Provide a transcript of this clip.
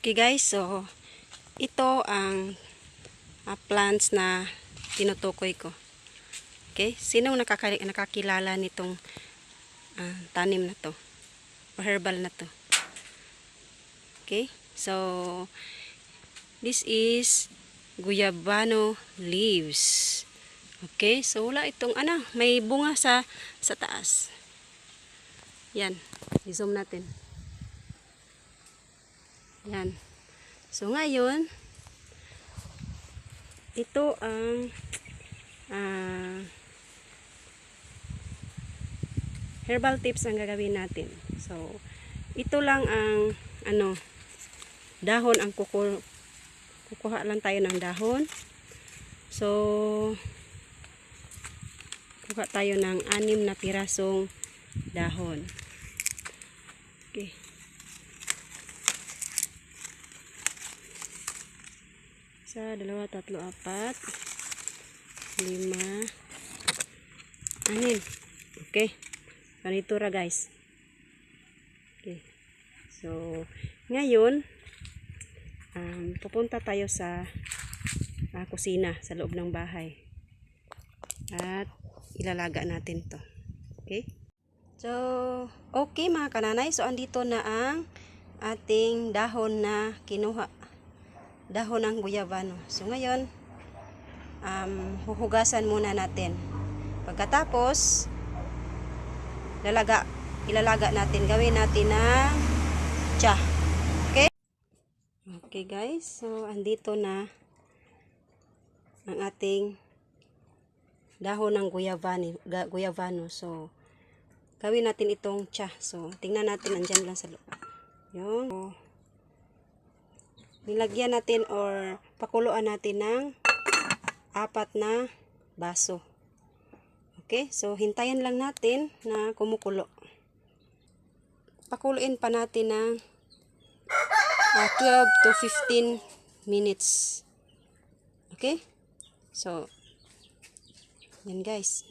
Okay guys, so ito ang plants na tinutukoy ko. Okay, sinong nakakilala nitong tanim na to o herbal na to? Okay, so this is guyabano leaves. Okay, so wala itong may bunga sa taas. Yan, i-zoom natin. Yan. So ngayon, ito ang herbal tips ang gagawin natin. So ito lang ang dahon ang kukuha lang tayo ng dahon. So kuha tayo ng 6 na pirasong dahon. Okay. Isa, dalawa, tatlo, apat, 5, 6. Okay. Ganito ra guys. Okay. So ngayon pupunta tayo sa kusina, sa loob ng bahay. At ilalaga natin to. Okay? So, okay mga kananay. So, andito na ang ating dahon na kinuha. Dahon ng guyabano. So, ngayon, huhugasan muna natin. Pagkatapos, ilalaga natin. Gawin natin ng tsa. Okay? Okay guys. So, andito na ang ating dahon ng guyabano. So, gawin natin itong tsa. So, tingnan natin, andyan lang sa loob. Yung, nilagyan natin or pakuluan natin ng 4 na baso. Okay? So, hintayin lang natin na kumukulo. Pakuluin pa natin ng 12 to 15 minutes. Okay? So, yan guys.